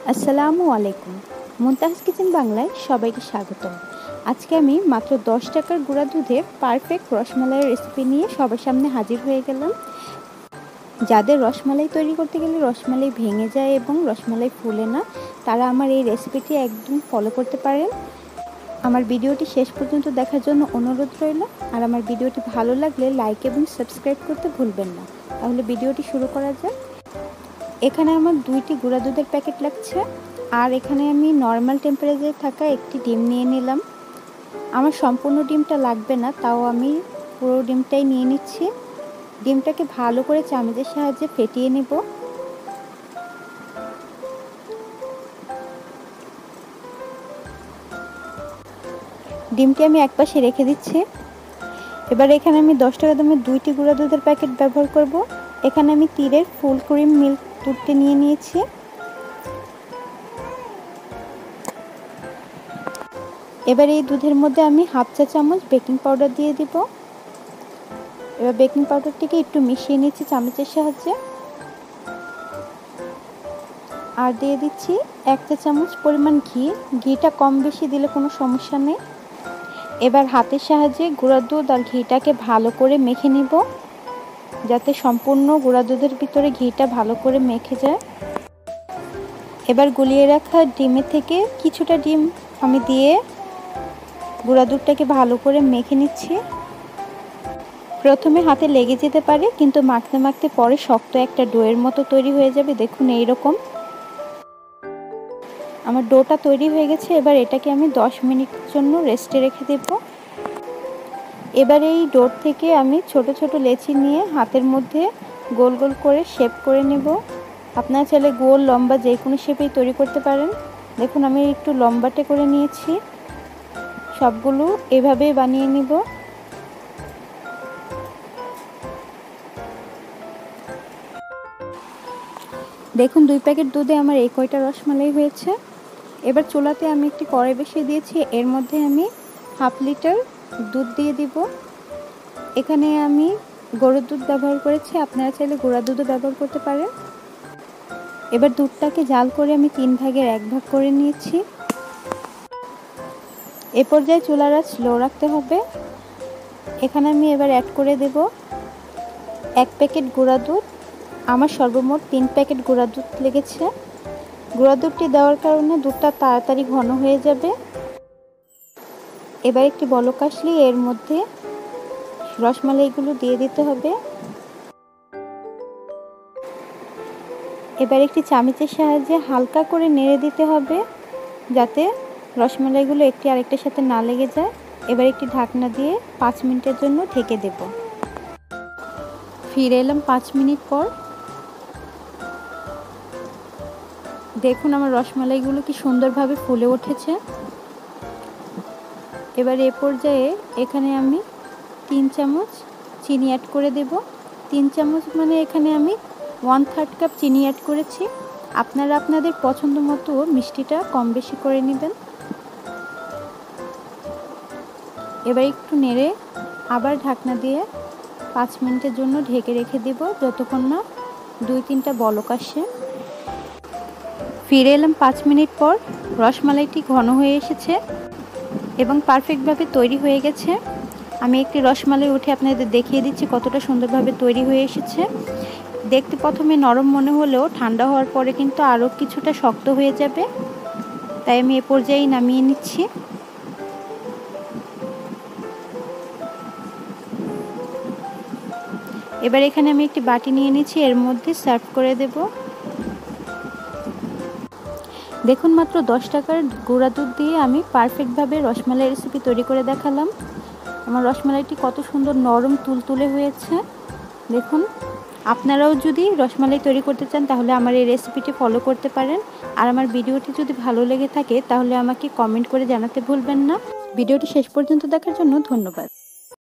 আসসালামু আলাইকুম। মুনতাহাস কিচেন বাংলায় সবাইকে স্বাগতম। আজকে আমি মাত্র 10 টাকার গুঁড়া দুধে পারফেক্ট রসমালাইয়ের রেসিপি নিয়ে সবার সামনে হাজির হয়ে গেলাম। যাদের রসমালাই তৈরি করতে গেলে রসমালাই ভেঙে যায় এবং রসমালাই ফুলে না, তারা আমার এই রেসিপিটি একদম ফলো করতে পারেন। আমার ভিডিওটি শেষ পর্যন্ত দেখার জন্য অনুরোধ রইল। আর আমার ভিডিওটি ভালো লাগলে লাইক এবং সাবস্ক্রাইব করতে ভুলবেন না। তাহলে ভিডিওটি শুরু করা যাক। এখানে আমার 2টি গুঁড়া দুধের প্যাকেট লাগছে, আর এখানে আমি নর্মাল টেম্পারেচারে থাকা একটি ডিম নিয়ে নিলাম। আমার সম্পূর্ণ ডিমটা লাগবে না, তাও আমি পুরো ডিমটাই নিয়ে নিচ্ছি। ডিমটাকে ভালো করে চামচের সাহায্যে ফেটিয়ে নেব। ডিমটি আমি একপাশে রেখে দিচ্ছি। এবার এখানে আমি 10 টাকা দামের 2টি গুঁড়া দুধের প্যাকেট ব্যবহার করব। এখানে আমি তীরের ফুল ক্রিম মিল্ক দুধটি নিয়ে নিয়েছি। এবার এই দুধের মধ্যে আমি হাফ চা চামচ বেকিং পাউডার দিয়ে দিব। এবার বেকিং পাউডারটিকে একটু মিশিয়ে নিচ্ছি চামচের সাহায্যে। আর দিয়ে দিচ্ছি 1 চা চামচ পরিমাণ ঘি। ঘিটা কম বেশি দিলে কোনো সমস্যা নেই। এবার হাতের সাহায্যে গুঁড়া দুধ আর ঘিটাকে ভালো করে মেখে নিব, যাতে সম্পূর্ণ গুঁড়া দুধের ভিতরে ঘিটা ভালো করে মেখে যায়। এবার গুলিয়ে রাখা ডিমের থেকে কিছুটা ডিম আমি দিয়ে গুঁড়া দুধটাকে ভালো করে মেখে নিচ্ছি। প্রথমে হাতে লেগে যেতে পারে, কিন্তু মাখতে মাখতে পরে শক্ত একটা ডোয়ের মতো তৈরি হয়ে যাবে। দেখুন এইরকম আমার ডোটা তৈরি হয়ে গেছে। এবার এটাকে আমি 10 মিনিটের জন্য রেস্টে রেখে দেব। এবার এই ডোর থেকে আমি ছোট ছোট লেচি নিয়ে হাতের মধ্যে গোল গোল করে শেপ করে নেব। আপনারা চাইলে গোল লম্বা যে কোনো শেপেই তৈরি করতে পারেন। দেখুন আমি একটু লম্বাটে করে নিয়েছি। সবগুলো এভাবেই বানিয়ে নিব। দেখুন 2 প্যাকেট দুধে আমার এই কয়টা রসমালাই হয়েছে। এবার চুলাতে আমি একটি কড়াই বসিয়ে দিয়েছি। এর মধ্যে আমি হাফ লিটার দুধ দিয়ে দিব। এখানে আমি গরুর দুধ ব্যবহার করেছি, আপনারা চাইলে গুঁড়া দুধও ব্যবহার করতে পারেন। এবার দুধটাকে জাল করে আমি 3 ভাগের 1 ভাগ করে নিয়েছি। এ পর্যায়ে চুলার আঁচ স্লো রাখতে হবে। এখানে আমি এবার অ্যাড করে দেব 1 প্যাকেট গুঁড়া দুধ। আমার সর্বমোট 3 প্যাকেট গুঁড়া দুধ লেগেছে। গুঁড়া দুধটি দেওয়ার কারণে দুধটা তাড়াতাড়ি ঘন হয়ে যাবে। এবার একটি বলক আসলে এর মধ্যে রসমালাইগুলো দিয়ে দিতে হবে। এবার একটি চামচের সাহায্যে হালকা করে নেড়ে দিতে হবে, যাতে রসমালাইগুলো একটি আরেকটার সাথে না লেগে যায়। এবার একটি ঢাকনা দিয়ে 5 মিনিটের জন্য ঢেকে দেব। ফিরে এলাম 5 মিনিট পর। দেখুন আমার রসমালাইগুলো কি সুন্দরভাবে ফুলে উঠেছে। এবার এ পর্যায়ে এখানে আমি 3 চামচ চিনি অ্যাড করে দেব। 3 চামচ মানে এখানে আমি 1/3 কাপ চিনি অ্যাড করেছি। আপনারা আপনাদের পছন্দ মতো মিষ্টিটা কম বেশি করে নেবেন। এবার একটু নেড়ে আবার ঢাকনা দিয়ে 5 মিনিটের জন্য ঢেকে রেখে দেব, যতক্ষণ না 2-3টা বলক আসে। ফিরে এলাম 5 মিনিট পর। রসমালাইটি ঘন হয়ে এসেছে এবং পারফেক্টভাবে তৈরি হয়ে গেছে। আমি একটি রসমালাই উঠে আপনাদের দেখিয়ে দিচ্ছি কতটা সুন্দরভাবে তৈরি হয়ে এসেছে। দেখতে প্রথমে নরম মনে হলেও ঠান্ডা হওয়ার পরে কিন্তু আরও কিছুটা শক্ত হয়ে যাবে, তাই আমি এ পর্যায়েই নামিয়ে নিচ্ছি। এবার এখানে আমি একটি বাটি নিয়ে নিচ্ছি, এর মধ্যে সার্ভ করে দেব। দেখুন মাত্র 10 টাকার গুঁড়া দুধ দিয়ে আমি পারফেক্টভাবে রসমালাই রেসিপি তৈরি করে দেখালাম। আমার রসমালাইটি কত সুন্দর নরম তুলতুলে হয়েছে। দেখুন আপনারাও যদি রসমালাই তৈরি করতে চান তাহলে আমার এই রেসিপিটি ফলো করতে পারেন। আর আমার ভিডিওটি যদি ভালো লেগে থাকে তাহলে আমাকে কমেন্ট করে জানাতে ভুলবেন না। ভিডিওটি শেষ পর্যন্ত দেখার জন্য ধন্যবাদ।